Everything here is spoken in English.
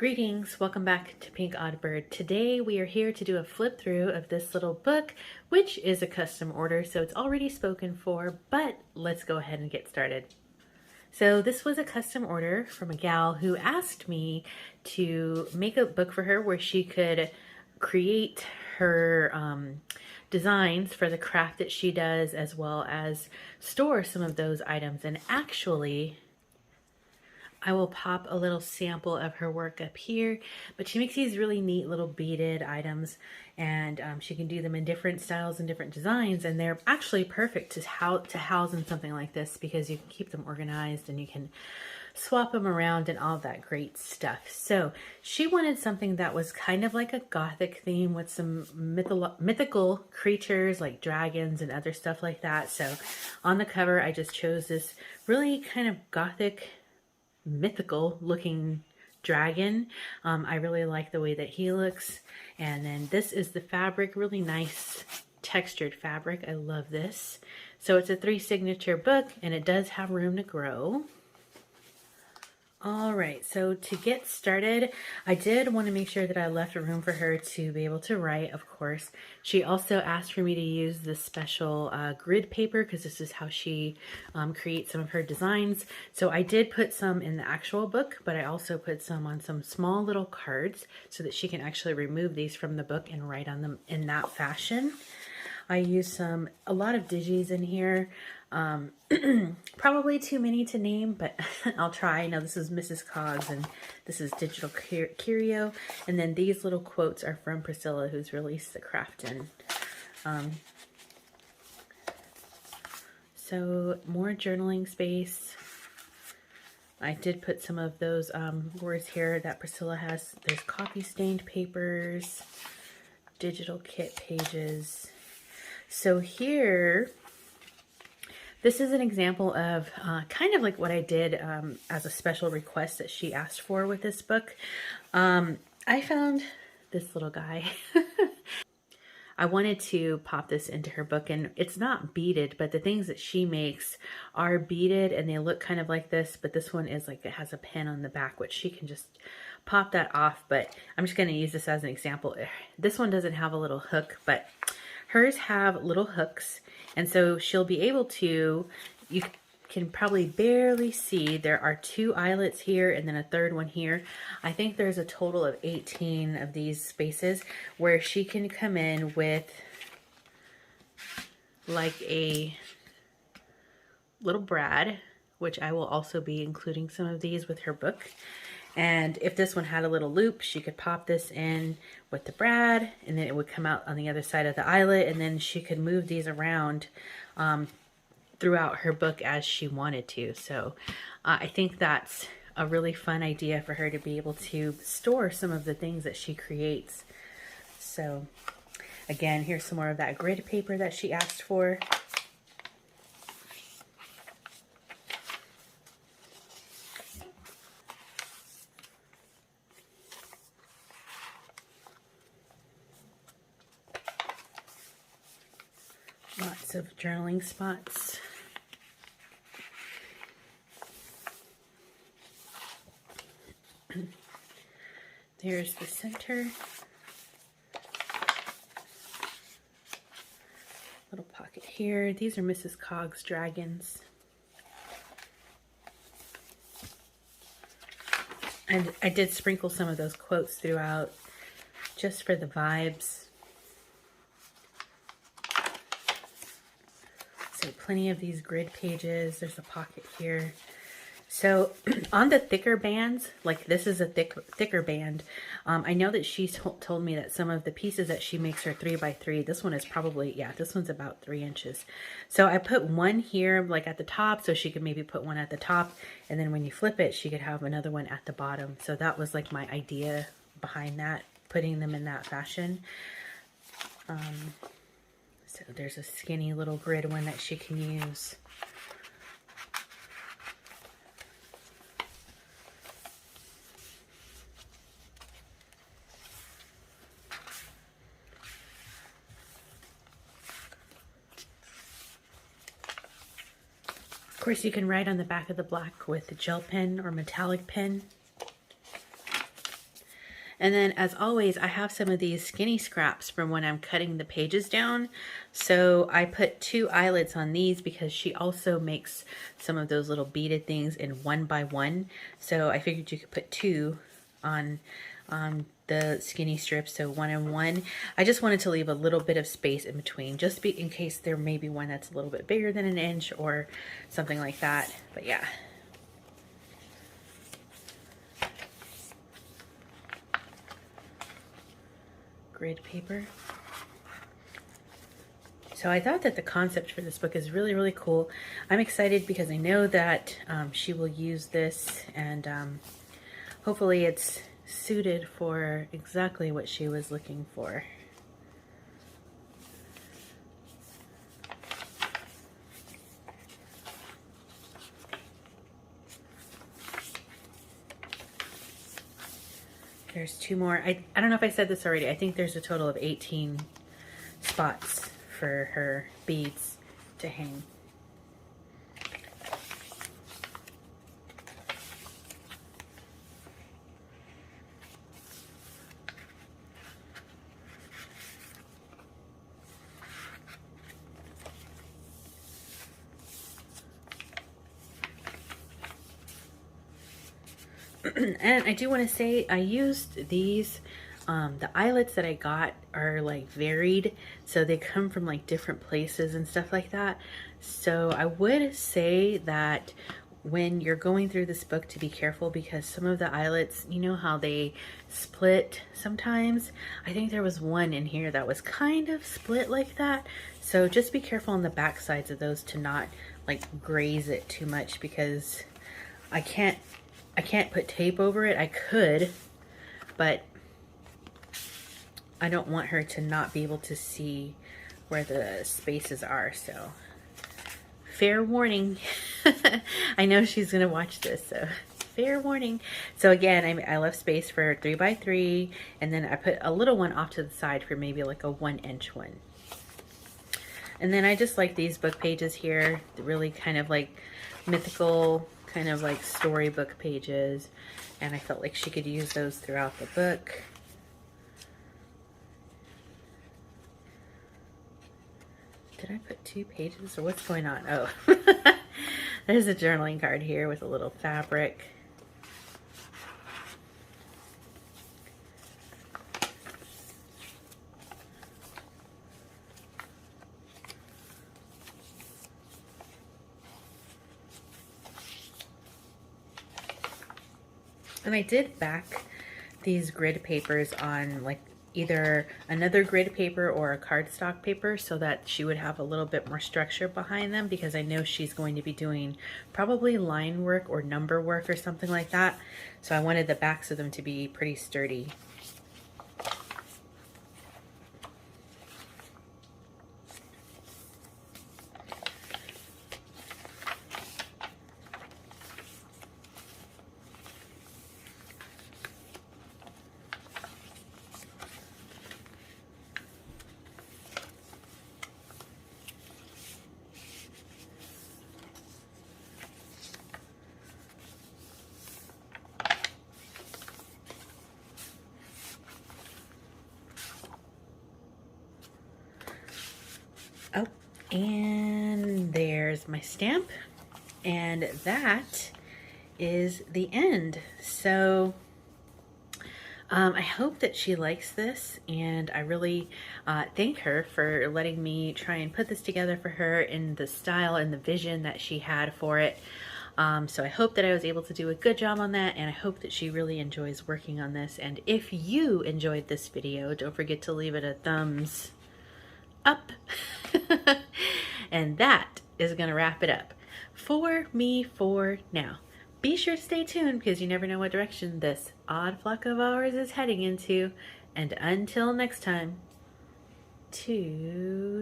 Greetings, welcome back to PinkOddBird. Today we are here to do a flip through of this little book, which is a custom order, so it's already spoken for, but let's go ahead and get started. So this was a custom order from a gal who asked me to make a book for her where she could create her designs for the craft that she does, as well as store some of those items. And actually, I will pop a little sample of her work up here, but she makes these really neat little beaded items, and she can do them in different styles and different designs, and they're actually perfect to house in something like this because you can keep them organized and you can swap them around and all that great stuff. So she wanted something that was kind of like a Gothic theme with some mythical creatures like dragons and other stuff like that. So on the cover, I just chose this really kind of Gothic mythical looking dragon. I really like the way that he looks. And then this is the fabric, really nice textured fabric. I love this. So it's a 3 signature book and it does have room to grow. All right, so to get started, I did want to make sure that I left room for her to be able to write, of course. She also asked for me to use this special grid paper because this is how she creates some of her designs. So I did put some in the actual book, but I also put some on some small little cards so that she can actually remove these from the book and write on them in that fashion. I used a lot of digis in here. Probably too many to name, but I'll try. Now this is Mrs. Cogs and this is Digital Curio. And then these little quotes are from Priscilla, who's released the Craftin. So more journaling space. I did put some of those words here that Priscilla has. There's coffee stained papers, digital kit pages. So here, this is an example of kind of like what I did as a special request that she asked for with this book. I found this little guy. I wanted to pop this into her book, and it's not beaded, but the things that she makes are beaded and they look kind of like this, but this one is like, it has a pin on the back, which she can just pop that off. But I'm just going to use this as an example. This one doesn't have a little hook, but hers have little hooks, and so she'll be able to, you can probably barely see, there are 2 eyelets here and then a 3rd one here. I think there's a total of 18 of these spaces where she can come in with like a little brad, which I will also be including some of these with her book. And if this one had a little loop, she could pop this in with the brad, and then it would come out on the other side of the eyelet, and then she could move these around throughout her book as she wanted to. So I think that's a really fun idea for her to be able to store some of the things that she creates. So again, here's some more of that grid paper that she asked for. Lots of journaling spots. There's the center. Little pocket here. These are Mrs. Cogs dragons. And I did sprinkle some of those quotes throughout just for the vibes. So plenty of these grid pages. There's a pocket here. So on the thicker bands, like this is a thicker band. I know that she told me that some of the pieces that she makes are 3 by 3. This one is probably, yeah, this one's about 3 inches. So I put one here like at the top, so she could maybe put one at the top, and then when you flip it, she could have another one at the bottom. So that was like my idea behind that, putting them in that fashion. So there's a skinny little grid one that she can use. Of course, you can write on the back of the black with a gel pen or metallic pen. And then as always, I have some of these skinny scraps from when I'm cutting the pages down. So I put 2 eyelets on these because she also makes some of those little beaded things in 1 by 1. So I figured you could put 2 on the skinny strips, so 1 and 1. I just wanted to leave a little bit of space in between, just in case there may be one that's a little bit bigger than an inch or something like that. But yeah. Grid paper. So I thought that the concept for this book is really, really cool. I'm excited because I know that she will use this, and hopefully it's suited for exactly what she was looking for. There's 2 more. I don't know if I said this already. I think there's a total of 18 spots for her beads to hang. And I do want to say I used these, the eyelets that I got are like varied, so they come from like different places and stuff like that. So I would say that when you're going through this book to be careful, because some of the eyelets, you know how they split sometimes? I think there was one in here that was kind of split like that. So just be careful on the back sides of those to not like graze it too much, because I can't put tape over it. I could, but I don't want her to not be able to see where the spaces are. So fair warning. I know she's gonna watch this, so fair warning. So again, I left space for 3 by 3, and then I put a little one off to the side for maybe like a 1-inch one. And then I just like these book pages here, really kind of like mythical, kind of like storybook pages, and I felt like she could use those throughout the book. Did I put 2 pages, or what's going on? Oh, there's a journaling card here with a little fabric. And I did back these grid papers on like either another grid paper or a cardstock paper, so that she would have a little bit more structure behind them, because I know she's going to be doing probably line work or number work or something like that. So I wanted the backs of them to be pretty sturdy. Oh, and there's my stamp, and that is the end. So I hope that she likes this, and I really thank her for letting me try and put this together for her in the style and the vision that she had for it. So I hope that I was able to do a good job on that, and I hope that she really enjoys working on this. And if you enjoyed this video, don't forget to leave it a thumbs up. And that is going to wrap it up for me for now. Be sure to stay tuned, because you never know what direction this odd flock of ours is heading into. And until next time, toodaloo.